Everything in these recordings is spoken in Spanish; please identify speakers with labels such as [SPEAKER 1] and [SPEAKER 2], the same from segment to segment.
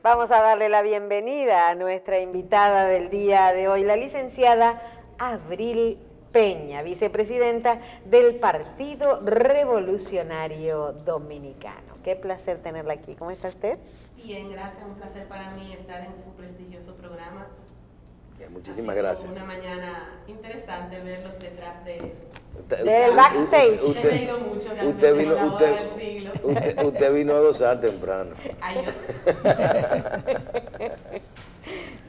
[SPEAKER 1] Vamos a darle la bienvenida a nuestra invitada del día de hoy, la licenciada Abril Peña, vicepresidenta del Partido Revolucionario Dominicano. Qué placer tenerla aquí. ¿Cómo está usted?
[SPEAKER 2] Bien, gracias. Un placer para mí estar en su prestigioso programa.
[SPEAKER 3] Bien, muchísimas gracias.
[SPEAKER 2] Una mañana interesante verlos detrás del
[SPEAKER 1] backstage.
[SPEAKER 2] He leído mucho realmente en la boda del siglo.
[SPEAKER 3] Usted vino a gozar temprano.
[SPEAKER 2] Ay, yo sé.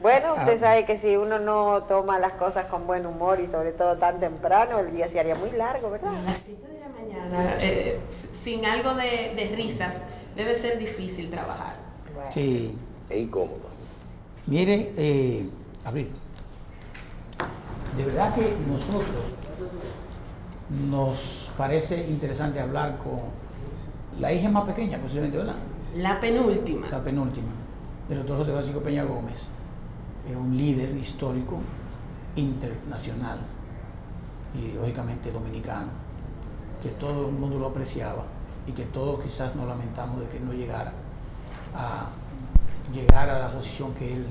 [SPEAKER 1] Bueno, usted sabe que si uno no toma las cosas con buen humor y sobre todo tan temprano, el día se haría muy largo, ¿verdad?
[SPEAKER 2] A las 7 de la mañana, sin algo de risas, debe ser difícil trabajar.
[SPEAKER 1] Bueno.
[SPEAKER 4] Sí.
[SPEAKER 3] Es incómodo.
[SPEAKER 4] Mire, Abril, de verdad que nosotros nos parece interesante hablar con la hija más pequeña, posiblemente, ¿verdad?
[SPEAKER 2] La penúltima.
[SPEAKER 4] La penúltima, del doctor José Francisco Peña Gómez, un líder histórico internacional y lógicamente dominicano, que todo el mundo lo apreciaba y que todos quizás nos lamentamos de que no llegara a la posición que él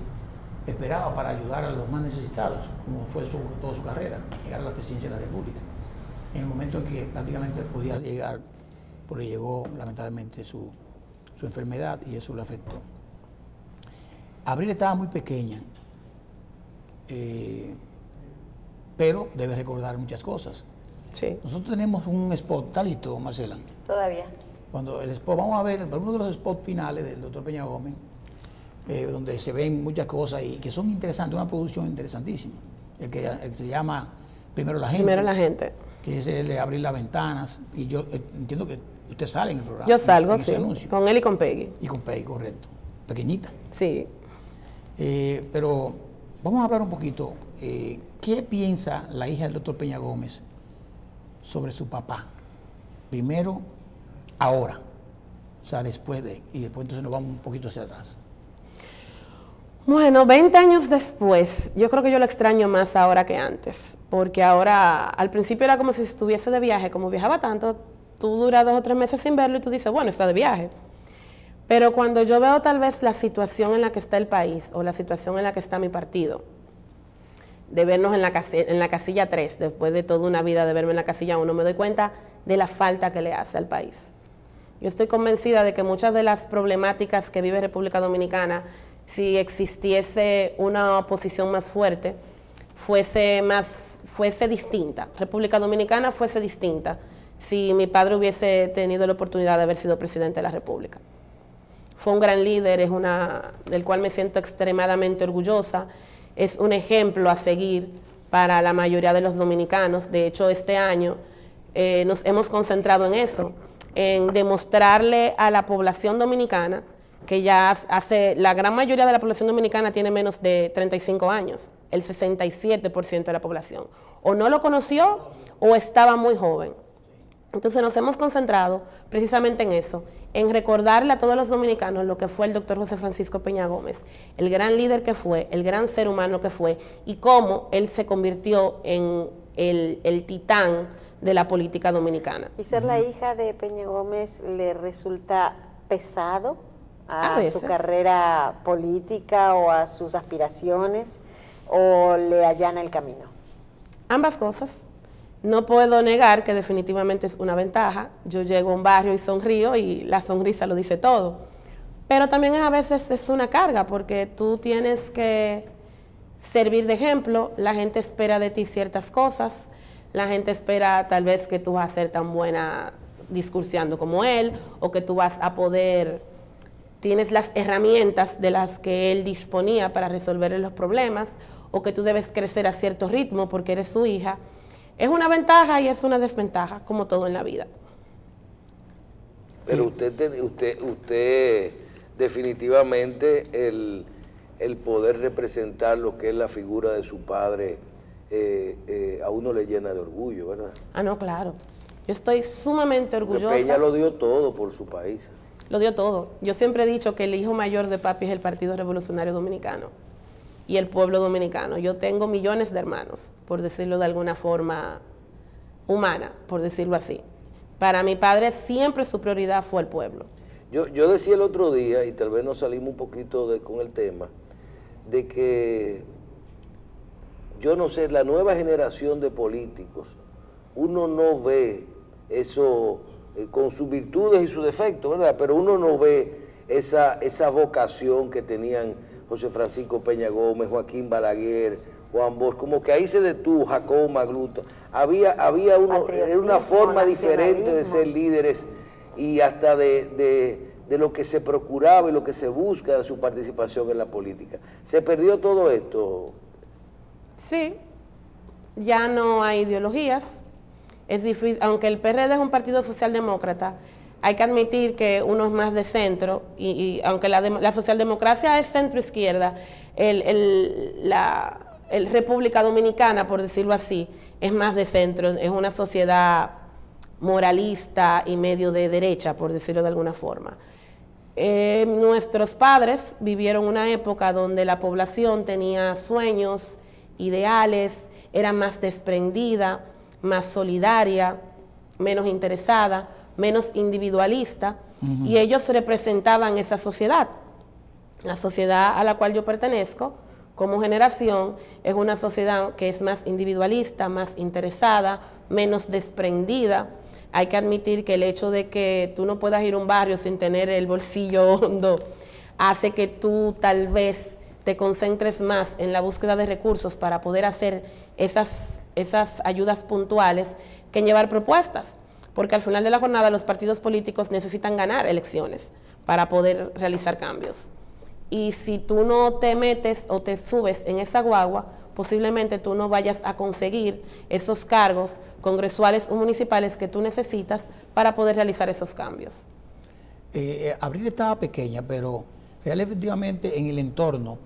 [SPEAKER 4] esperaba para ayudar a los más necesitados, como fue toda su carrera, llegar a la presidencia de la República. En el momento en que prácticamente podía llegar, porque llegó lamentablemente su enfermedad y eso le afectó. Abril estaba muy pequeña, pero debe recordar muchas cosas.
[SPEAKER 5] Sí.
[SPEAKER 4] Nosotros tenemos un spot, ¿está listo, Marcela?
[SPEAKER 1] Todavía.
[SPEAKER 4] Cuando el spot, vamos a ver uno de los spots finales del doctor Peña Gómez, donde se ven muchas cosas y que son interesantes, una producción interesantísima. El que se llama Primero la Gente.
[SPEAKER 5] Primero la Gente.
[SPEAKER 4] Que es el de abrir las ventanas. Y yo entiendo que usted sale en el programa.
[SPEAKER 5] Yo salgo,
[SPEAKER 4] en ese
[SPEAKER 5] sí,
[SPEAKER 4] anuncio.
[SPEAKER 5] con él y con Peggy.
[SPEAKER 4] Y con Peggy, correcto. Pequeñita.
[SPEAKER 5] Sí.
[SPEAKER 4] Pero vamos a hablar un poquito. ¿Qué piensa la hija del doctor Peña Gómez sobre su papá? Primero, ahora. O sea, después de. Y después entonces nos vamos un poquito hacia atrás.
[SPEAKER 5] Bueno, 20 años después, yo creo que yo lo extraño más ahora que antes, porque ahora, al principio era como si estuviese de viaje, como viajaba tanto, tú duras 2 o 3 meses sin verlo y tú dices, bueno, está de viaje. Pero cuando yo veo tal vez la situación en la que está el país, o la situación en la que está mi partido, de vernos en la casilla 3, después de toda una vida de verme en la casilla 1, me doy cuenta de la falta que le hace al país. Yo estoy convencida de que muchas de las problemáticas que vive República Dominicana, si existiese una oposición más fuerte, fuese distinta. República Dominicana fuese distinta si mi padre hubiese tenido la oportunidad de haber sido presidente de la República. Fue un gran líder, del cual me siento extremadamente orgullosa, es un ejemplo a seguir para la mayoría de los dominicanos. De hecho, este año nos hemos concentrado en eso, en demostrarle a la población dominicana que la gran mayoría de la población dominicana tiene menos de 35 años, el 67% de la población, o no lo conoció o estaba muy joven. Entonces nos hemos concentrado precisamente en eso, en recordarle a todos los dominicanos lo que fue el doctor José Francisco Peña Gómez, el gran líder que fue, el gran ser humano que fue, y cómo él se convirtió en el titán de la política dominicana.
[SPEAKER 1] ¿Y ser la hija de Peña Gómez le resulta pesado a su carrera política o a sus aspiraciones, o le allana el camino?
[SPEAKER 5] Ambas cosas. No puedo negar que definitivamente es una ventaja. Yo llego a un barrio y sonrío y la sonrisa lo dice todo. Pero también a veces es una carga porque tú tienes que servir de ejemplo. La gente espera de ti ciertas cosas. La gente espera tal vez que tú vas a ser tan buena discursiando como él, o que tú vas a tienes las herramientas de las que él disponía para resolver los problemas, o que tú debes crecer a cierto ritmo porque eres su hija. Es una ventaja y es una desventaja, como todo en la vida.
[SPEAKER 3] Pero usted definitivamente el poder representar lo que es la figura de su padre, a uno le llena de orgullo, ¿verdad?
[SPEAKER 5] Ah, no, claro. Yo estoy sumamente orgullosa.
[SPEAKER 3] Porque Peña lo dio todo por su país.
[SPEAKER 5] Lo dio todo. Yo siempre he dicho que el hijo mayor de papi es el Partido Revolucionario Dominicano y el pueblo dominicano. Yo tengo millones de hermanos, por decirlo de alguna forma humana, por decirlo así. Para mi padre siempre su prioridad fue el pueblo.
[SPEAKER 3] Yo decía el otro día, y tal vez nos salimos un poquito con el tema, de que yo no sé, la nueva generación de políticos, uno no ve eso con sus virtudes y sus defectos, ¿verdad? Pero uno no ve esa vocación que tenían José Francisco Peña Gómez, Joaquín Balaguer, Juan Bosch, como que ahí se detuvo Jacobo Magluta. Había una forma diferente de ser líderes y hasta de lo que se procuraba y lo que se busca de su participación en la política. ¿Se perdió todo esto?
[SPEAKER 5] Sí, ya no hay ideologías. Es difícil, aunque el PRD es un partido socialdemócrata, hay que admitir que uno es más de centro y aunque la socialdemocracia es centro-izquierda, el República Dominicana, por decirlo así, es más de centro, es una sociedad moralista y medio de derecha, por decirlo de alguna forma. Nuestros padres vivieron una época donde la población tenía sueños, ideales, era más desprendida, más solidaria, menos interesada, menos individualista, y ellos representaban esa sociedad. La sociedad a la cual yo pertenezco, como generación, es una sociedad que es más individualista, más interesada, menos desprendida. Hay que admitir que el hecho de que tú no puedas ir a un barrio sin tener el bolsillo hondo hace que tú tal vez te concentres más en la búsqueda de recursos para poder hacer esas ayudas puntuales que en llevar propuestas, porque al final de la jornada los partidos políticos necesitan ganar elecciones para poder realizar cambios. Y si tú no te metes o te subes en esa guagua, posiblemente tú no vayas a conseguir esos cargos congresuales o municipales que tú necesitas para poder realizar esos cambios.
[SPEAKER 4] Abril estaba pequeña, pero efectivamente en el entorno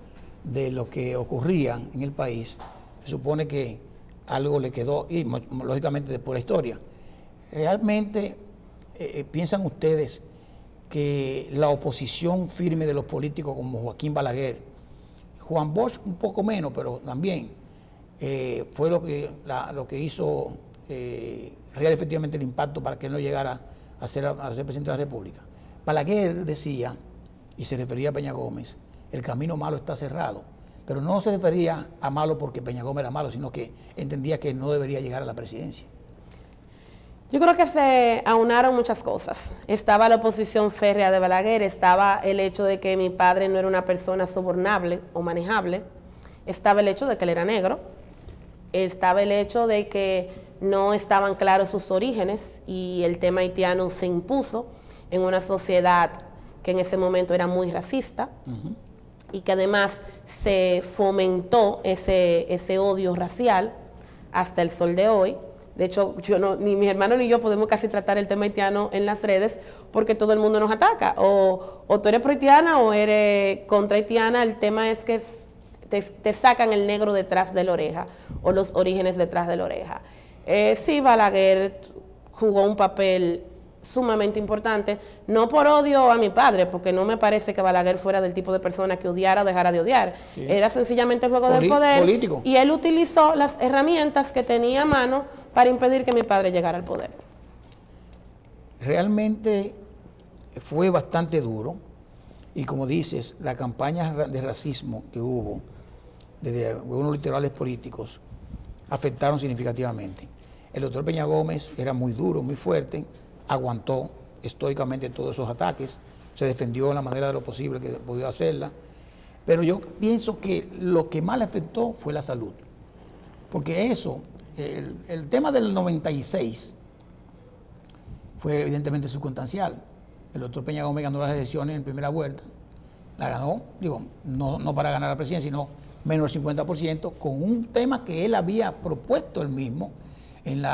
[SPEAKER 4] de lo que ocurría en el país, se supone que algo le quedó, y lógicamente por la historia. ¿Realmente piensan ustedes que la oposición firme de los políticos como Joaquín Balaguer, Juan Bosch un poco menos, pero también fue lo que hizo real efectivamente el impacto para que él no llegara a ser presidente de la República? Balaguer decía, y se refería a Peña Gómez, el camino malo está cerrado, pero no se refería a malo porque Peña Gómez era malo, sino que entendía que no debería llegar a la presidencia.
[SPEAKER 5] Yo creo que se aunaron muchas cosas. Estaba la oposición férrea de Balaguer, estaba el hecho de que mi padre no era una persona sobornable o manejable, estaba el hecho de que él era negro, estaba el hecho de que no estaban claros sus orígenes y el tema haitiano se impuso en una sociedad que en ese momento era muy racista y que además se fomentó ese odio racial hasta el sol de hoy. De hecho, ni mi hermano ni yo podemos casi tratar el tema haitiano en las redes porque todo el mundo nos ataca. O tú eres pro haitiana o eres contra haitiana. El tema es que te sacan el negro detrás de la oreja o los orígenes detrás de la oreja. Sí, Balaguer jugó un papel sumamente importante, no por odio a mi padre, porque no me parece que Balaguer fuera del tipo de persona que odiara o dejara de odiar. Sí. Era sencillamente el juego del poder político. Y él utilizó las herramientas que tenía a mano para impedir que mi padre llegara al poder.
[SPEAKER 4] Realmente fue bastante duro y como dices, la campaña de racismo que hubo desde algunos liderales políticos afectaron significativamente. El doctor Peña Gómez era muy duro, muy fuerte, aguantó estoicamente todos esos ataques, se defendió de la manera de lo posible que podía hacerla, pero yo pienso que lo que más le afectó fue la salud, porque eso, el tema del 96 fue evidentemente circunstancial. El doctor Peña Gómez ganó las elecciones en primera vuelta, la ganó, digo, no para ganar la presidencia, sino menos del 50%, con un tema que él había propuesto él mismo, en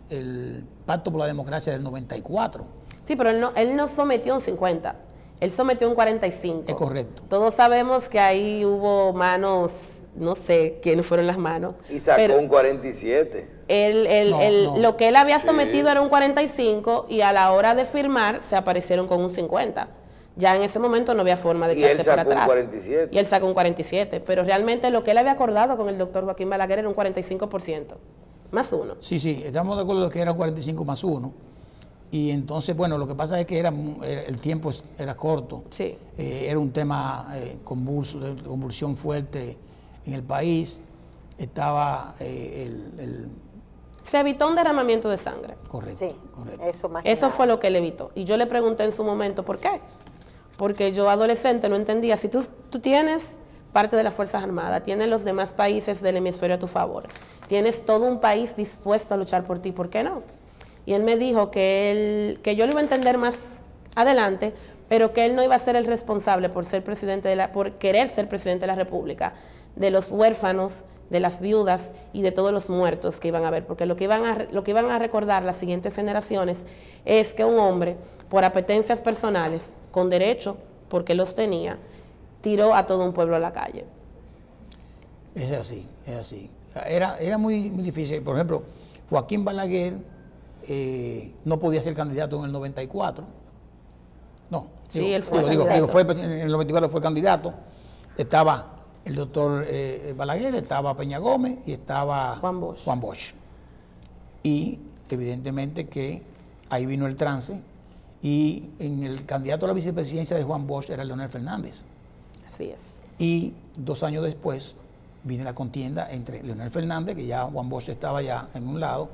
[SPEAKER 4] el Pacto por la Democracia del 94.
[SPEAKER 5] Sí, pero él no sometió un 50, él sometió un 45.
[SPEAKER 4] Es correcto.
[SPEAKER 5] Todos sabemos que ahí hubo manos, no sé quiénes fueron las manos.
[SPEAKER 3] Y sacó un 47.
[SPEAKER 5] Lo que él había sometido era un 45 y a la hora de firmar se aparecieron con un 50. Ya en ese momento no había forma de echarse para atrás. Y él sacó un 47. Pero realmente lo que él había acordado con el doctor Joaquín Balaguer era un 45%. Más uno.
[SPEAKER 4] Sí, estamos de acuerdo que era 45 más uno. Y entonces, bueno, lo que pasa es que el tiempo era corto.
[SPEAKER 5] Sí.
[SPEAKER 4] Era un tema convulso, de convulsión fuerte en el país. Estaba
[SPEAKER 5] Se evitó un derramamiento de sangre.
[SPEAKER 4] Correcto,
[SPEAKER 1] Sí,
[SPEAKER 4] correcto.
[SPEAKER 1] eso más que
[SPEAKER 5] Eso
[SPEAKER 1] nada.
[SPEAKER 5] fue lo que él evitó. Y yo le pregunté en su momento por qué. Porque yo, adolescente, no entendía. Si tú tienes parte de las Fuerzas Armadas, tienes los demás países del hemisferio a tu favor, tienes todo un país dispuesto a luchar por ti, ¿por qué no? Y él me dijo que yo lo iba a entender más adelante, pero que él no iba a ser el responsable por querer ser presidente de la República, de los huérfanos, de las viudas y de todos los muertos que iban a haber, porque lo que iban a recordar las siguientes generaciones es que un hombre, por apetencias personales, con derecho, porque los tenía, tiró a todo un pueblo a la calle.
[SPEAKER 4] Es así, es así. Era muy difícil. Por ejemplo, Joaquín Balaguer no podía ser candidato en el 94. No.
[SPEAKER 5] Sí, él fue candidato.
[SPEAKER 4] En el 94 fue candidato. Estaba el doctor Balaguer, estaba Peña Gómez y estaba
[SPEAKER 5] Juan Bosch.
[SPEAKER 4] Y evidentemente que ahí vino el trance y en el candidato a la vicepresidencia de Juan Bosch era Leonel Fernández.
[SPEAKER 5] Así es.
[SPEAKER 4] Y 2 años después vino la contienda entre Leonel Fernández, que ya Juan Bosch estaba ya en un lado,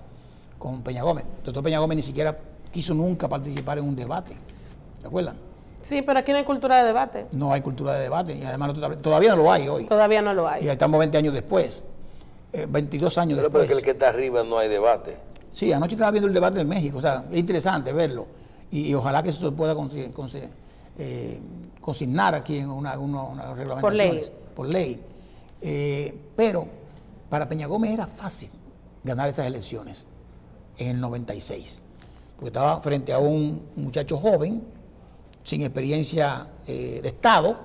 [SPEAKER 4] con Peña Gómez. El doctor Peña Gómez ni siquiera quiso nunca participar en un debate. ¿Se acuerdan?
[SPEAKER 5] Sí, pero aquí no hay cultura de debate.
[SPEAKER 4] No hay cultura de debate y además todavía no lo hay hoy.
[SPEAKER 5] Todavía no lo hay.
[SPEAKER 4] Y estamos 20 años después, 22 años
[SPEAKER 3] Pero
[SPEAKER 4] después.
[SPEAKER 3] porque el que está arriba no hay debate.
[SPEAKER 4] Sí, anoche estaba viendo el debate en México, o sea, es interesante verlo. Y ojalá que eso se pueda consignar aquí en una reglamentación. Por ley. Pero para Peña Gómez era fácil ganar esas elecciones en el 96, porque estaba frente a un muchacho joven, sin experiencia de Estado,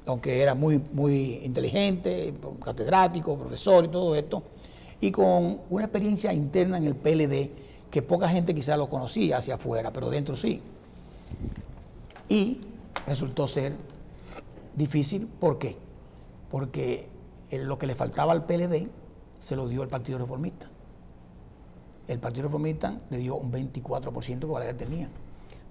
[SPEAKER 4] aunque era muy inteligente, catedrático, profesor y todo esto, y con una experiencia interna en el PLD que poca gente quizá lo conocía hacia afuera, pero dentro sí. Y resultó ser difícil, ¿por qué? Porque lo que le faltaba al PLD se lo dio el Partido Reformista. El Partido Reformista le dio un 24% que Balaguer tenía.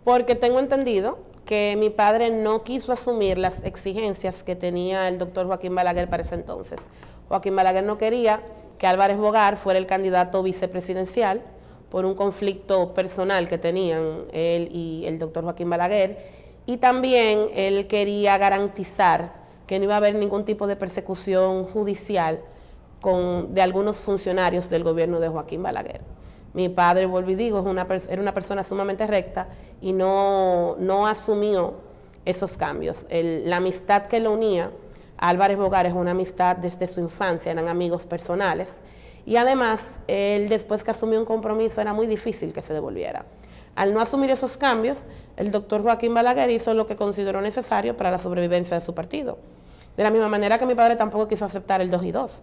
[SPEAKER 5] Porque tengo entendido que mi padre no quiso asumir las exigencias que tenía el doctor Joaquín Balaguer para ese entonces. Joaquín Balaguer no quería que Álvarez Bogar fuera el candidato vicepresidencial por un conflicto personal que tenían él y el doctor Joaquín Balaguer, y también él quería garantizar que no iba a haber ningún tipo de persecución judicial de algunos funcionarios del gobierno de Joaquín Balaguer. Mi padre, vuelvo y digo, era una persona sumamente recta y no asumió esos cambios. La amistad que lo unía a Álvarez Bogar es una amistad desde su infancia, eran amigos personales. Y además, él después que asumió un compromiso era muy difícil que se devolviera. Al no asumir esos cambios, el doctor Joaquín Balaguer hizo lo que consideró necesario para la sobrevivencia de su partido. De la misma manera que mi padre tampoco quiso aceptar el 2 y 2.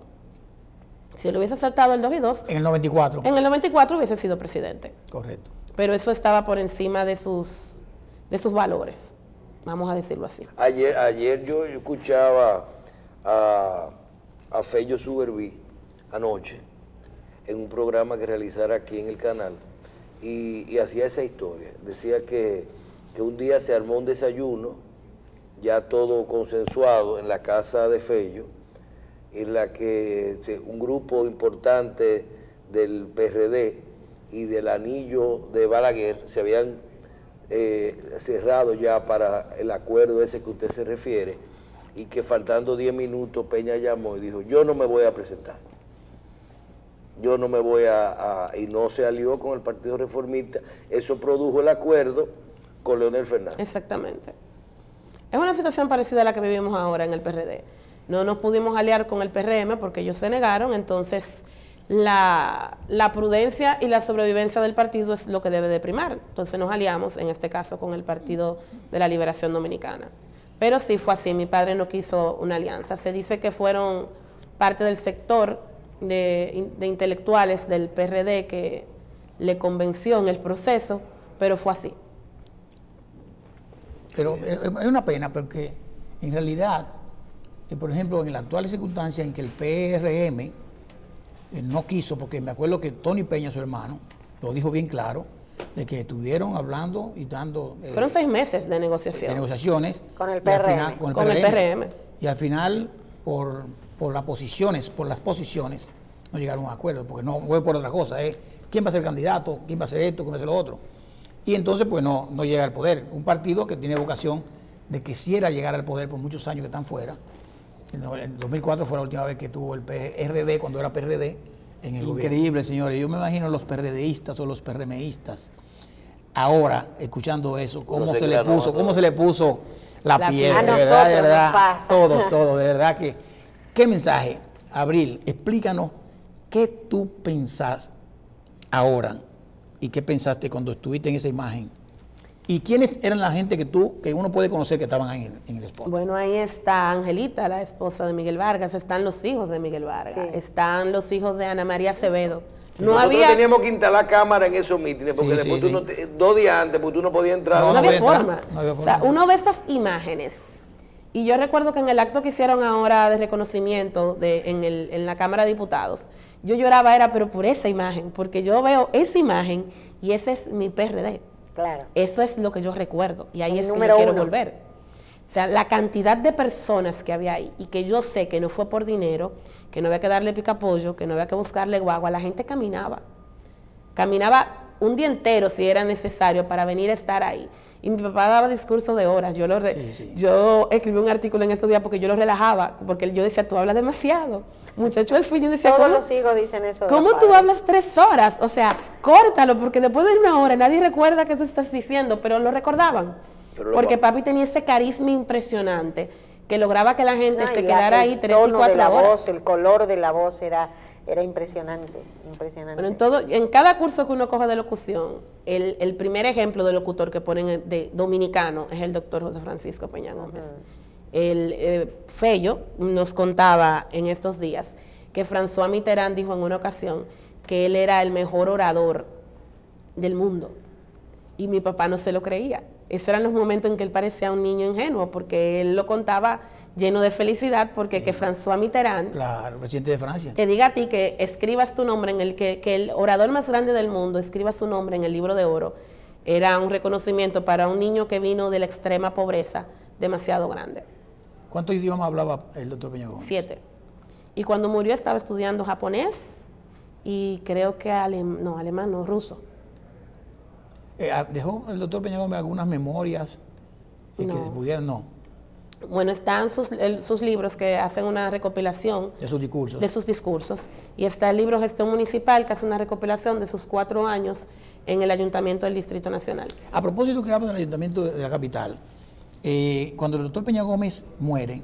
[SPEAKER 5] Si él hubiese aceptado el 2 y 2...
[SPEAKER 4] En el 94.
[SPEAKER 5] En el 94 hubiese sido presidente.
[SPEAKER 4] Correcto.
[SPEAKER 5] Pero eso estaba por encima de sus valores, vamos a decirlo así.
[SPEAKER 3] Ayer yo escuchaba a Fello Suberví anoche en un programa que realizara aquí en el canal y hacía esa historia. Decía que un día se armó un desayuno, ya todo consensuado en la casa de Fello, en la que un grupo importante del PRD y del anillo de Balaguer se habían cerrado ya para el acuerdo ese que usted se refiere, y que faltando 10 minutos Peña llamó y dijo: yo no me voy a presentar, yo no me voy y no se alió con el Partido Reformista. Eso produjo el acuerdo con Leonel Fernández.
[SPEAKER 5] Exactamente. Es una situación parecida a la que vivimos ahora en el PRD. No nos pudimos aliar con el PRM porque ellos se negaron, entonces la prudencia y la sobrevivencia del partido es lo que debe de primar. Entonces nos aliamos, en este caso, con el Partido de la Liberación Dominicana. Pero sí fue así, mi padre no quiso una alianza. Se dice que fueron parte del sector de intelectuales del PRD que le convenció en el proceso, pero fue así.
[SPEAKER 4] Pero es una pena porque en realidad, por ejemplo, en la actual circunstancia en que el PRM no quiso, porque me acuerdo que Tony Peña, su hermano, lo dijo bien claro, de que estuvieron hablando y dando...
[SPEAKER 5] Fueron 6 meses de negociación.
[SPEAKER 4] De negociaciones.
[SPEAKER 1] Con el
[SPEAKER 4] y al
[SPEAKER 1] PRM.
[SPEAKER 4] final-
[SPEAKER 5] Con el PRM.
[SPEAKER 4] Y al final, por las posiciones, no llegaron a un acuerdo, porque no fue por otra cosa, es quién va a ser candidato, quién va a ser esto, quién va a ser lo otro. Y entonces, pues no llega al poder. Un partido que tiene vocación de que quisiera llegar al poder por muchos años que están fuera. En 2004 fue la última vez que tuvo el PRD, cuando era PRD, en el gobierno. Increíble, señores. Yo me imagino los PRDistas o los PRMistas ahora, escuchando eso, cómo se le puso la piel,
[SPEAKER 1] A
[SPEAKER 4] de
[SPEAKER 1] nosotros
[SPEAKER 4] verdad, de
[SPEAKER 1] nos
[SPEAKER 4] verdad,
[SPEAKER 1] pasa.
[SPEAKER 4] todo, de verdad que... ¿Qué mensaje? Abril, explícanos qué tú pensás ahora y qué pensaste cuando estuviste en esa imagen. ¿Y quiénes eran la gente que uno puede conocer que estaban ahí en el spot?
[SPEAKER 5] Bueno, ahí está Angelita, la esposa de Miguel Vargas, están los hijos de Miguel Vargas,
[SPEAKER 1] Sí.
[SPEAKER 5] Están los hijos de Ana María Acevedo.
[SPEAKER 3] Nosotros teníamos que instalar cámara en esos mítines, porque
[SPEAKER 4] Sí,
[SPEAKER 3] después
[SPEAKER 4] sí,
[SPEAKER 3] tú no te- 2 días antes, porque tú no podías entrar.
[SPEAKER 5] no
[SPEAKER 4] no
[SPEAKER 5] había
[SPEAKER 4] podía
[SPEAKER 5] forma.
[SPEAKER 4] entrar, no había
[SPEAKER 5] O sea,
[SPEAKER 4] forma.
[SPEAKER 5] uno ve esas imágenes. Y yo recuerdo que en el acto que hicieron ahora de reconocimiento en la Cámara de Diputados, yo lloraba, pero por esa imagen, porque yo veo esa imagen y ese es mi PRD.
[SPEAKER 1] Claro.
[SPEAKER 5] Eso es lo que yo recuerdo y ahí
[SPEAKER 1] El
[SPEAKER 5] es que yo
[SPEAKER 1] número
[SPEAKER 5] quiero
[SPEAKER 1] 1.
[SPEAKER 5] volver. O sea, la cantidad de personas que había ahí y que yo sé que no fue por dinero, que no había que darle picapollo, que no había que buscarle guagua, la gente caminaba. Caminaba un día entero si era necesario para venir a estar ahí. Y mi papá daba discursos de horas. Yo escribí un artículo en estos días porque yo lo relajaba, porque yo decía, tú hablas demasiado. Muchacho, el fin, yo decía,
[SPEAKER 1] Todos
[SPEAKER 5] ¿cómo?
[SPEAKER 1] los hijos dicen eso. de
[SPEAKER 5] ¿Cómo
[SPEAKER 1] los
[SPEAKER 5] tú
[SPEAKER 1] padres.
[SPEAKER 5] hablas 3 horas? O sea, córtalo, porque después de 1 hora nadie recuerda qué tú estás diciendo, pero lo recordaban.
[SPEAKER 3] Pero
[SPEAKER 5] Porque papi tenía ese carisma impresionante que lograba que la gente se quedara ahí 3 y 4
[SPEAKER 1] de la
[SPEAKER 5] horas.
[SPEAKER 1] voz, el color de la voz era impresionante, impresionante.
[SPEAKER 5] Bueno, en cada curso que uno coge de locución, el primer ejemplo de locutor que ponen de dominicano es el doctor José Francisco Peña Gómez. Fello nos contaba en estos días que François Mitterrand dijo en una ocasión que él era el mejor orador del mundo. Y mi papá no se lo creía. Esos eran los momentos en que él parecía un niño ingenuo, porque él lo contaba lleno de felicidad, porque que François Mitterrand
[SPEAKER 4] Claro, presidente de Francia.
[SPEAKER 5] te diga a ti que escribas tu nombre en que el orador más grande del mundo escriba su nombre en el libro de oro, era un reconocimiento para un niño que vino de la extrema pobreza demasiado grande.
[SPEAKER 4] ¿Cuántos idiomas hablaba el doctor Peña Gómez?
[SPEAKER 5] 7. Y cuando murió estaba estudiando japonés y creo que alemán, no, ruso.
[SPEAKER 4] ¿Dejó el doctor Peña Gómez algunas memorias
[SPEAKER 5] No.
[SPEAKER 4] que pudieran? No,
[SPEAKER 5] Bueno, están sus libros que hacen una recopilación
[SPEAKER 4] de sus discursos.
[SPEAKER 5] de sus discursos. Y está el libro Gestión Municipal, que hace una recopilación de sus 4 años en el Ayuntamiento del Distrito Nacional.
[SPEAKER 4] A propósito que habla del Ayuntamiento de la capital, cuando el doctor Peña Gómez muere,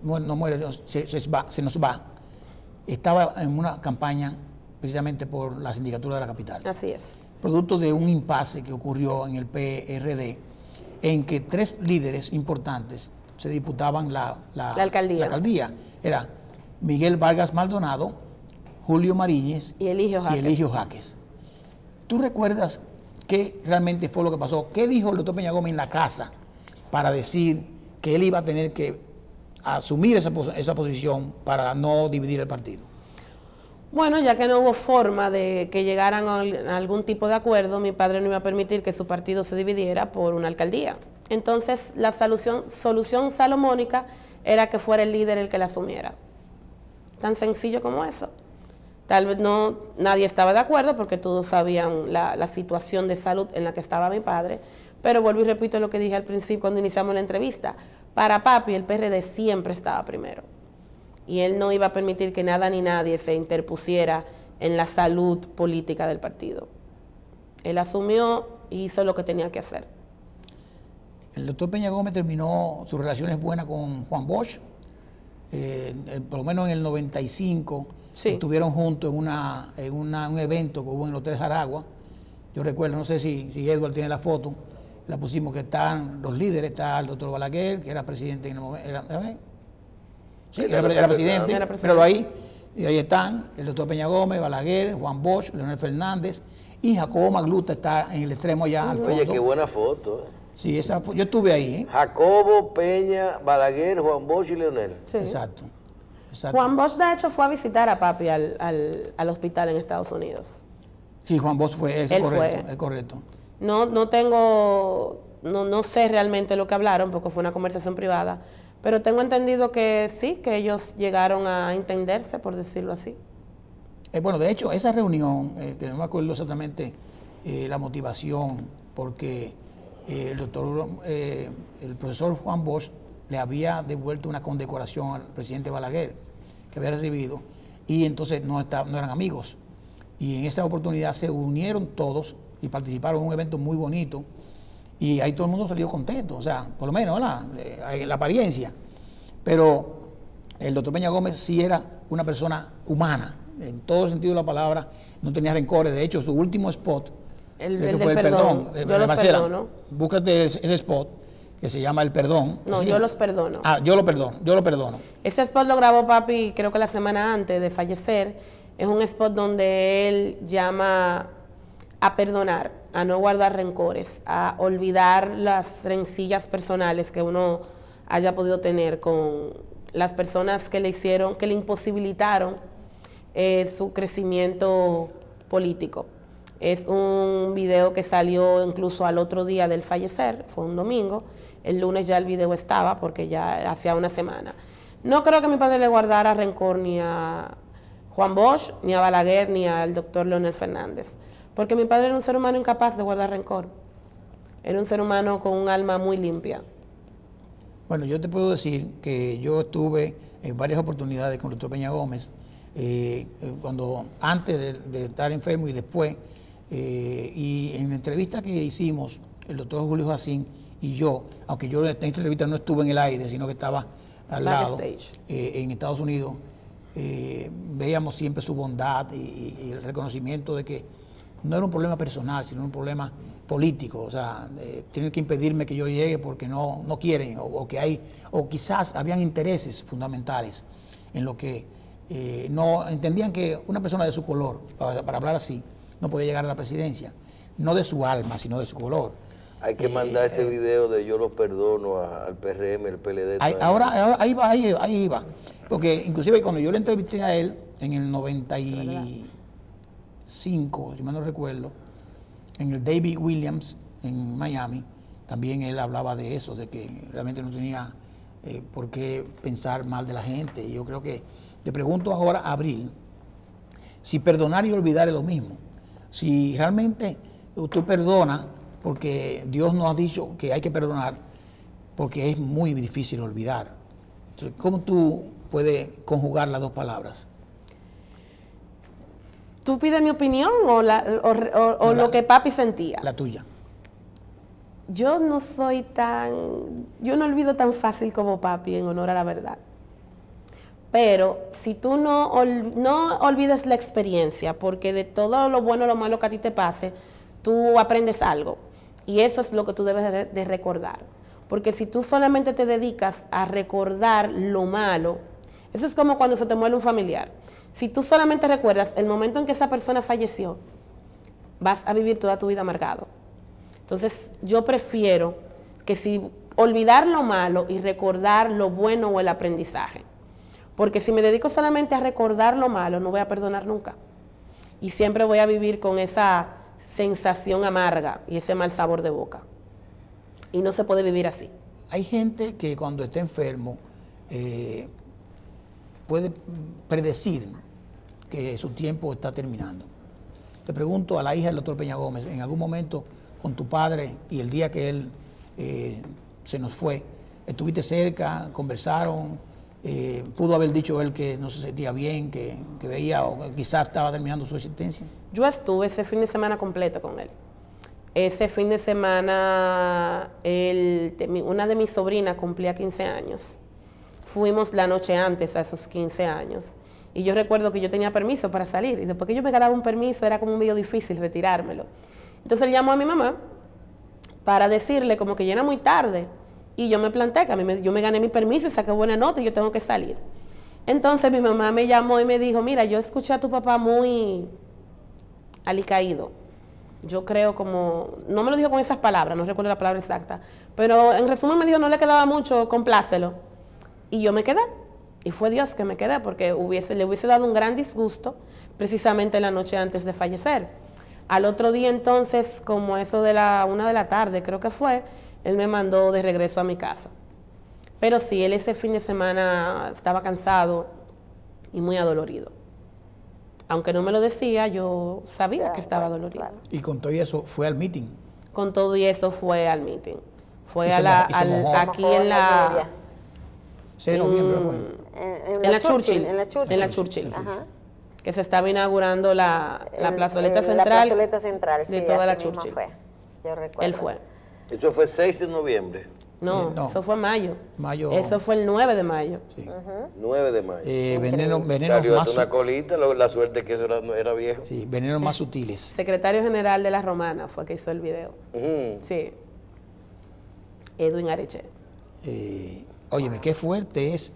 [SPEAKER 4] no muere, se nos va, estaba en una campaña precisamente por la sindicatura de la capital.
[SPEAKER 5] Así es.
[SPEAKER 4] Producto de un impasse que ocurrió en el PRD, en que 3 líderes importantes se disputaban la alcaldía. Era Miguel Vargas Maldonado, Julio Mariñez
[SPEAKER 5] Y Eligio
[SPEAKER 4] Jaques. ¿Tú recuerdas qué realmente fue lo que pasó? ¿Qué dijo el doctor Peña Gómez en la casa para decir que él iba a tener que asumir esa posición para no dividir el partido?
[SPEAKER 5] Bueno, ya que no hubo forma de que llegaran a algún tipo de acuerdo, mi padre no iba a permitir que su partido se dividiera por una alcaldía. Entonces, la solución salomónica era que fuera el líder el que la asumiera. Tan sencillo como eso. Tal vez nadie estaba de acuerdo porque todos sabían la situación de salud en la que estaba mi padre, pero vuelvo y repito lo que dije al principio cuando iniciamos la entrevista. Para papi, el PRD siempre estaba primero. Y él no iba a permitir que nada ni nadie se interpusiera en la salud política del partido. Él asumió y hizo lo que tenía que hacer.
[SPEAKER 4] El doctor Peña Gómez terminó sus relaciones buenas con Juan Bosch, por lo menos en el 95,
[SPEAKER 5] Sí.
[SPEAKER 4] estuvieron juntos en un evento que hubo en el Hotel Jaragua. Yo recuerdo, no sé si Edward tiene la foto, la pusimos que están los líderes, está el doctor Balaguer, que era presidente en el momento, era presidente, pero ahí, y ahí están el doctor Peña Gómez, Balaguer, Juan Bosch, Leonel Fernández, y Jacobo Magluta está en el extremo allá al fondo.
[SPEAKER 3] Oye, qué buena foto.
[SPEAKER 4] Sí, yo estuve ahí,
[SPEAKER 3] Jacobo, Peña, Balaguer, Juan Bosch y Leonel.
[SPEAKER 5] Sí.
[SPEAKER 4] Exacto.
[SPEAKER 5] Juan Bosch, de hecho, fue a visitar a papi al hospital en Estados Unidos.
[SPEAKER 4] Sí, Juan Bosch fue,
[SPEAKER 5] Él
[SPEAKER 4] correcto,
[SPEAKER 5] fue.
[SPEAKER 4] es correcto.
[SPEAKER 5] No sé realmente lo que hablaron porque fue una conversación privada, pero tengo entendido que sí, que ellos llegaron a entenderse, por decirlo así.
[SPEAKER 4] Bueno, de hecho, esa reunión, que no me acuerdo exactamente la motivación, porque el profesor Juan Bosch le había devuelto una condecoración al presidente Balaguer, que había recibido, y entonces no eran amigos. Y en esa oportunidad se unieron todos y participaron en un evento muy bonito, y ahí todo el mundo salió contento, o sea, por lo menos, ¿verdad? En la apariencia. Pero el doctor Peña Gómez sí era una persona humana, en todo el sentido de la palabra, no tenía rencores. De hecho, su último spot,
[SPEAKER 5] El del perdón. Yo los
[SPEAKER 4] Marcela,
[SPEAKER 5] perdono.
[SPEAKER 4] búscate ese spot que se llama El Perdón.
[SPEAKER 5] No,
[SPEAKER 4] ¿Sí?
[SPEAKER 5] yo los perdono.
[SPEAKER 4] Yo lo perdono.
[SPEAKER 5] Ese spot lo grabó papi, creo que la semana antes de fallecer. Es un spot donde él llama a perdonar, a no guardar rencores, a olvidar las rencillas personales que uno haya podido tener con las personas que le imposibilitaron su crecimiento político. Es un video que salió incluso al otro día del fallecer, fue un domingo. El lunes ya el video estaba porque ya hacía una semana. No creo que mi padre le guardara rencor ni a Juan Bosch, ni a Balaguer, ni al doctor Leonel Fernández. Porque mi padre era un ser humano incapaz de guardar rencor. Era un ser humano con un alma muy limpia.
[SPEAKER 4] Bueno, yo te puedo decir que yo estuve en varias oportunidades con el doctor Peña Gómez, antes de estar enfermo y después, y en la entrevista que hicimos, el doctor Julio Jacín y yo, aunque yo en esta entrevista no estuve en el aire, sino que estaba al lado, en Estados Unidos, veíamos siempre su bondad y el reconocimiento de que no era un problema personal, sino un problema político. O sea, tienen que impedirme que yo llegue porque no quieren, o quizás habían intereses fundamentales en lo que no entendían que una persona de su color, para hablar así, no podía llegar a la presidencia, no de su alma, sino de su color.
[SPEAKER 3] Hay que mandar ese video de yo lo perdono al PRM, el PLD.
[SPEAKER 4] Ahora ahí iba. Porque inclusive cuando yo le entrevisté a él en el 95, si mal no recuerdo, en el David Williams en Miami, también él hablaba de eso, de que realmente no tenía por qué pensar mal de la gente. Y yo creo que, te pregunto ahora a Abril, si perdonar y olvidar es lo mismo. Si realmente usted perdona, porque Dios nos ha dicho que hay que perdonar, porque es muy difícil olvidar. Entonces, ¿cómo tú puedes conjugar las dos palabras?
[SPEAKER 5] ¿Tú pides mi opinión o lo que papi sentía?
[SPEAKER 4] La tuya.
[SPEAKER 5] Yo no olvido tan fácil como papi, en honor a la verdad. Pero si tú no olvides la experiencia, porque de todo lo bueno o lo malo que a ti te pase, tú aprendes algo. Y eso es lo que tú debes de recordar. Porque si tú solamente te dedicas a recordar lo malo, eso es como cuando se te muere un familiar. Si tú solamente recuerdas el momento en que esa persona falleció, vas a vivir toda tu vida amargado. Entonces, yo prefiero que si olvidar lo malo y recordar lo bueno o el aprendizaje. Porque si me dedico solamente a recordar lo malo, no voy a perdonar nunca. Y siempre voy a vivir con esa sensación amarga y ese mal sabor de boca. Y no se puede vivir así.
[SPEAKER 4] Hay gente que cuando está enfermo puede predecir que su tiempo está terminando. Le pregunto a la hija del doctor Peña Gómez, en algún momento con tu padre y el día que él se nos fue, ¿estuviste cerca? ¿Conversaron? ¿Pudo haber dicho él que no se sentía bien, que veía o quizás estaba terminando su existencia?
[SPEAKER 5] Yo estuve ese fin de semana completo con él. Ese fin de semana una de mis sobrinas cumplía 15 años. Fuimos la noche antes a esos 15 años. Y yo recuerdo que yo tenía permiso para salir. Y después que yo me ganaba un permiso era como medio difícil retirármelo. Entonces él llamó a mi mamá para decirle como que ya era muy tarde. Y yo me planté, que yo me gané mi permiso y saqué buena nota y yo tengo que salir. Entonces mi mamá me llamó y me dijo, mira, yo escuché a tu papá muy alicaído. Yo creo como, no me lo dijo con esas palabras, no recuerdo la palabra exacta, pero en resumen me dijo, no le quedaba mucho, complácelo. Y yo me quedé. Y fue Dios que me quedé, porque le hubiese dado un gran disgusto precisamente la noche antes de fallecer. Al otro día entonces, como eso de la 1 de la tarde, creo que fue, él me mandó de regreso a mi casa. Pero sí, él ese fin de semana estaba cansado y muy adolorido. Aunque no me lo decía, yo sabía que estaba dolorido.
[SPEAKER 4] Y con todo eso fue al meeting.
[SPEAKER 5] Con todo y eso fue al meeting. Fue
[SPEAKER 4] Y
[SPEAKER 5] a
[SPEAKER 4] se
[SPEAKER 5] la,
[SPEAKER 4] mojó, y se mojó.
[SPEAKER 5] aquí en la...
[SPEAKER 4] 6 de noviembre fue.
[SPEAKER 1] En la Churchill.
[SPEAKER 5] En la Churchill.
[SPEAKER 1] Ajá.
[SPEAKER 5] Que se estaba inaugurando la plazoleta central.
[SPEAKER 1] La plazoleta central, sí,
[SPEAKER 5] de toda la
[SPEAKER 1] así mismo
[SPEAKER 5] Churchill.
[SPEAKER 1] fue. Yo recuerdo.
[SPEAKER 5] Él fue.
[SPEAKER 3] Eso fue 6 de noviembre,
[SPEAKER 5] No,
[SPEAKER 4] No.
[SPEAKER 5] eso fue mayo.
[SPEAKER 4] Mayo.
[SPEAKER 5] Eso fue el 9 de mayo.
[SPEAKER 4] Sí.
[SPEAKER 3] 9 de mayo.
[SPEAKER 4] Veneno
[SPEAKER 3] Salió
[SPEAKER 4] más,
[SPEAKER 3] hasta una colita, la suerte que eso era viejo.
[SPEAKER 4] sí, venenos más sutiles.
[SPEAKER 5] Secretario general de la Romana fue que hizo el video.
[SPEAKER 3] Ujú.
[SPEAKER 5] Sí. Edwin Areche.
[SPEAKER 4] Óyeme, qué fuerte es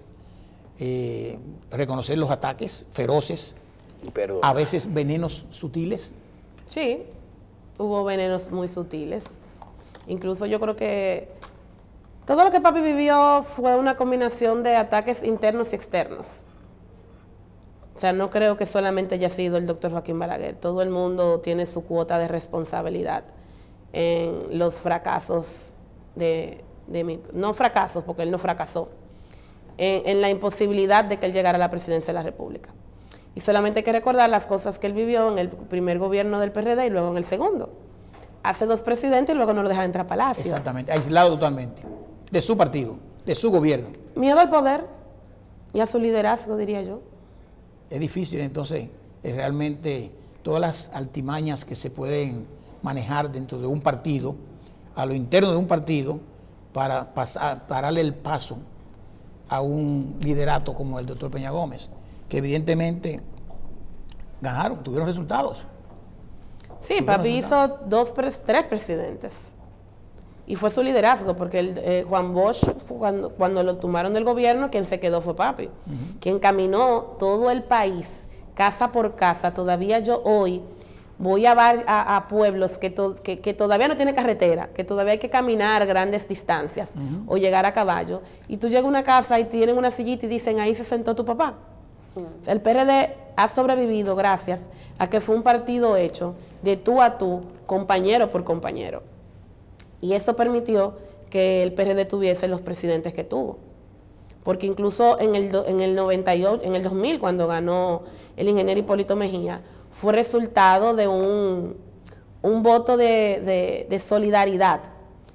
[SPEAKER 4] reconocer los ataques feroces,
[SPEAKER 3] Perdón.
[SPEAKER 4] a veces venenos sutiles.
[SPEAKER 5] Sí, hubo venenos muy sutiles. Incluso yo creo que todo lo que papi vivió fue una combinación de ataques internos y externos. O sea, no creo que solamente haya sido el doctor Joaquín Balaguer. Todo el mundo tiene su cuota de responsabilidad en los fracasos no fracasos, porque él no fracasó, en la imposibilidad de que él llegara a la presidencia de la República. Y solamente hay que recordar las cosas que él vivió en el primer gobierno del PRD y luego en el segundo. Hace 2 presidentes y luego no lo deja entrar a Palacio.
[SPEAKER 4] Exactamente, aislado totalmente. De su partido, de su gobierno.
[SPEAKER 5] Miedo al poder y a su liderazgo, diría yo.
[SPEAKER 4] Es difícil, entonces, realmente todas las altimañas que se pueden manejar dentro de un partido, a lo interno de un partido, para darle el paso a un liderato como el doctor Peña Gómez, que evidentemente ganaron, tuvieron resultados.
[SPEAKER 5] Sí, papi hizo 3 presidentes. Y fue su liderazgo, porque Juan Bosch, cuando lo tomaron del gobierno, quien se quedó fue papi. Quien caminó todo el país, casa por casa. Todavía yo hoy voy a pueblos que todavía no tienen carretera, que todavía hay que caminar grandes distancias o llegar a caballo. Y tú llegas a una casa y tienen una sillita y dicen, ahí se sentó tu papá. El PRD ha sobrevivido gracias a que fue un partido hecho de tú a tú, compañero por compañero. Y eso permitió que el PRD tuviese los presidentes que tuvo. Porque incluso en el 98, en el 2000, cuando ganó el ingeniero Hipólito Mejía, fue resultado de un voto de solidaridad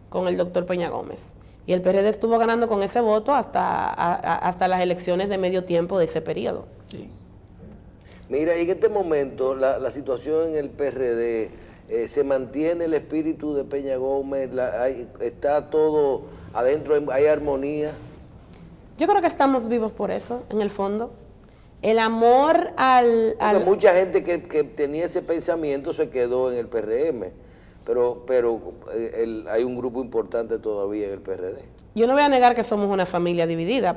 [SPEAKER 5] con el doctor Peña Gómez. Y el PRD estuvo ganando con ese voto hasta las elecciones de medio tiempo de ese periodo.
[SPEAKER 4] Sí.
[SPEAKER 3] Mira, y en este momento la situación en el PRD, se mantiene el espíritu de Peña Gómez, está todo adentro, hay armonía.
[SPEAKER 5] Yo creo que estamos vivos por eso, en el fondo. El amor
[SPEAKER 3] Porque mucha gente que tenía ese pensamiento se quedó en el PRM, pero hay un grupo importante todavía en el PRD.
[SPEAKER 5] Yo no voy a negar que somos una familia dividida,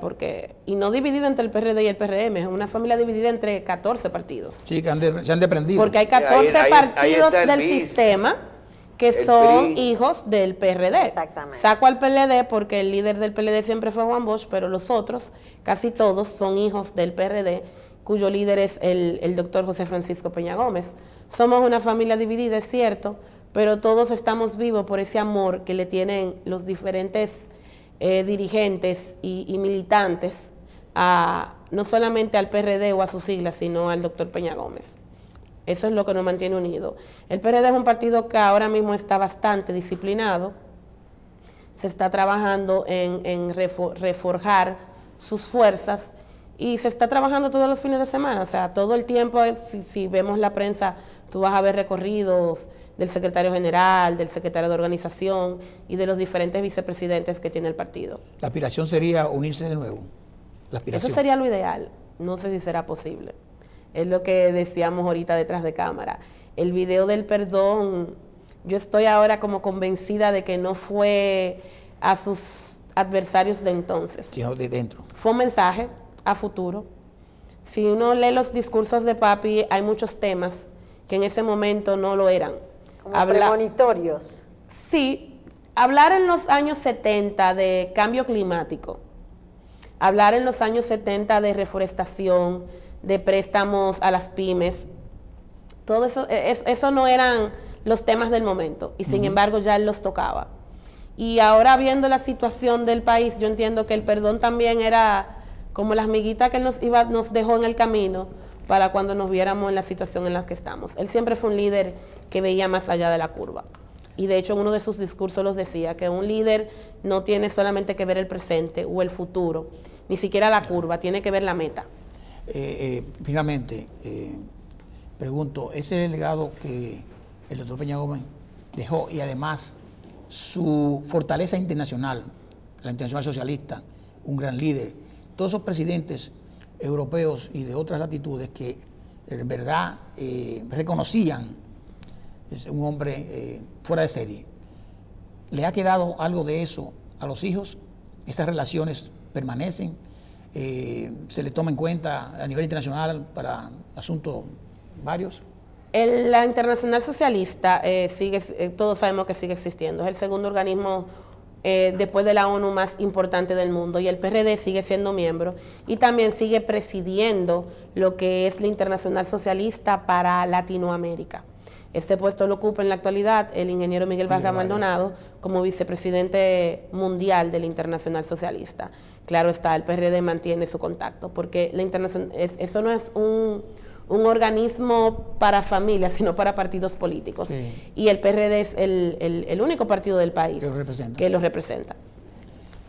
[SPEAKER 5] y no dividida entre el PRD y el PRM, es una familia dividida entre 14 partidos.
[SPEAKER 4] Sí, que se han desprendido.
[SPEAKER 5] Porque hay 14 partidos
[SPEAKER 3] está el
[SPEAKER 5] del
[SPEAKER 3] BIS,
[SPEAKER 5] sistema que
[SPEAKER 3] el
[SPEAKER 5] son
[SPEAKER 3] PRI.
[SPEAKER 5] hijos del PRD.
[SPEAKER 1] Exactamente.
[SPEAKER 5] Saco al PLD porque el líder del PLD siempre fue Juan Bosch, pero los otros, casi todos, son hijos del PRD, cuyo líder es el doctor José Francisco Peña Gómez. Somos una familia dividida, es cierto, pero todos estamos vivos por ese amor que le tienen los diferentes dirigentes y militantes, no solamente al PRD o a sus siglas, sino al doctor Peña Gómez. Eso es lo que nos mantiene unidos. El PRD es un partido que ahora mismo está bastante disciplinado. Se está trabajando en reforjar sus fuerzas y se está trabajando todos los fines de semana. O sea, todo el tiempo, si vemos la prensa, tú vas a ver recorridos del secretario general, del secretario de organización y de los diferentes vicepresidentes que tiene el partido.
[SPEAKER 4] La aspiración sería unirse de nuevo. La aspiración.
[SPEAKER 5] Eso sería lo ideal. No sé si será posible. Es lo que decíamos ahorita detrás de cámara. El video del perdón, yo estoy ahora como convencida de que no fue a sus adversarios de entonces.
[SPEAKER 4] Sino de dentro.
[SPEAKER 5] Fue un mensaje a futuro. Si uno lee los discursos de papi, hay muchos temas que en ese momento no lo eran.
[SPEAKER 1] Como premonitorios.
[SPEAKER 5] Sí, hablar en los años 70 de cambio climático, hablar en los años 70 de reforestación, de préstamos a las pymes, todo eso no eran los temas del momento, y sin embargo ya él los tocaba. Y ahora viendo la situación del país, yo entiendo que el perdón también era como las miguitas que él nos dejó en el camino para cuando nos viéramos en la situación en la que estamos. Él siempre fue un líder que veía más allá de la curva. Y de hecho en uno de sus discursos los decía, que un líder no tiene solamente que ver el presente o el futuro, ni siquiera la curva, tiene que ver la meta.
[SPEAKER 4] Finalmente, pregunto, ese es el legado que el doctor Peña Gómez dejó, y además su fortaleza internacional, la Internacional Socialista, un gran líder, todos esos presidentes europeos y de otras latitudes que en verdad reconocían, es un hombre fuera de serie. ¿Le ha quedado algo de eso a los hijos? ¿Esas relaciones permanecen? ¿Se le toma en cuenta a nivel internacional para asuntos varios?
[SPEAKER 5] La Internacional Socialista todos sabemos que sigue existiendo. Es el segundo organismo después de la ONU más importante del mundo, y el PRD sigue siendo miembro y también sigue presidiendo lo que es la Internacional Socialista para Latinoamérica. Este puesto lo ocupa en la actualidad el ingeniero Miguel Vargas Maldonado como vicepresidente mundial de la Internacional Socialista. Claro está, el PRD mantiene su contacto, porque eso no es un organismo para familias, sino para partidos políticos. Sí. Y el PRD es el único partido del país que lo representa.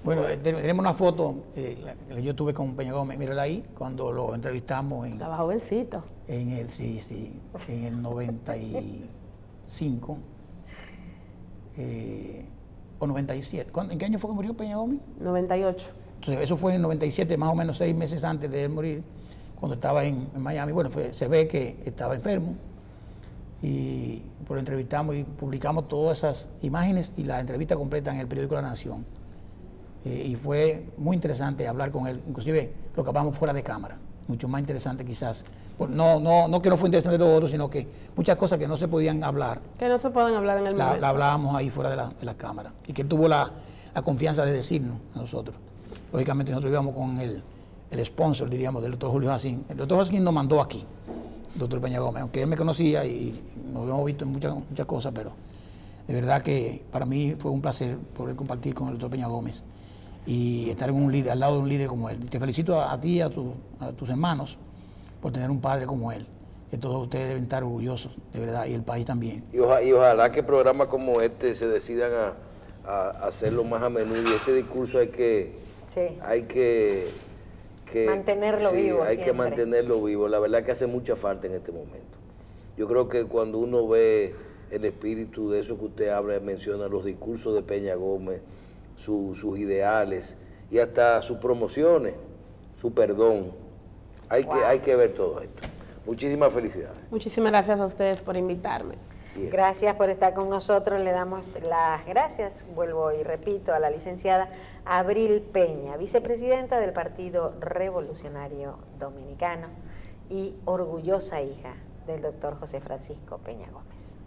[SPEAKER 4] Bueno, tenemos una foto que yo tuve con Peña Gómez, mírala ahí, cuando lo entrevistamos.
[SPEAKER 5] Estaba jovencito.
[SPEAKER 4] En el 95 o 97. ¿En qué año fue que murió Peña Gómez?
[SPEAKER 5] 98.
[SPEAKER 4] Entonces, eso fue en 97, más o menos 6 meses antes de él morir, cuando estaba en Miami. Bueno, se ve que estaba enfermo, y lo entrevistamos y publicamos todas esas imágenes y la entrevista completa en el periódico La Nación. Y fue muy interesante hablar con él, inclusive lo que hablamos fuera de cámara, mucho más interesante quizás. No que no fue interesante lo otro, sino que muchas cosas que no se podían hablar.
[SPEAKER 5] Que no se pueden hablar en el momento.
[SPEAKER 4] La hablábamos ahí fuera de la cámara, y que él tuvo la confianza de decirnos a nosotros. Lógicamente nosotros íbamos con el sponsor, diríamos, del doctor Julio Jacín. El doctor Jacín nos mandó aquí, el doctor Peña Gómez, aunque él me conocía y nos habíamos visto en muchas cosas, pero de verdad que para mí fue un placer poder compartir con el doctor Peña Gómez y estar al lado de un líder como él. Te felicito a ti y a tus hermanos por tener un padre como él, que todos ustedes deben estar orgullosos, de verdad, y el país también.
[SPEAKER 3] Y ojalá que programas como este se decidan a hacerlo más a menudo, y ese discurso hay que
[SPEAKER 1] mantenerlo vivo.
[SPEAKER 3] Hay que mantenerlo vivo. La verdad que hace mucha falta en este momento. Yo creo que cuando uno ve el espíritu de eso que usted habla, menciona los discursos de Peña Gómez, sus ideales y hasta sus promociones, su perdón, hay que ver todo esto. Muchísimas felicidades.
[SPEAKER 5] Muchísimas gracias a ustedes por invitarme.
[SPEAKER 3] Bien.
[SPEAKER 1] Gracias por estar con nosotros. Le damos las gracias, vuelvo y repito, a la licenciada Abril Peña, vicepresidenta del Partido Revolucionario Dominicano y orgullosa hija del doctor José Francisco Peña Gómez.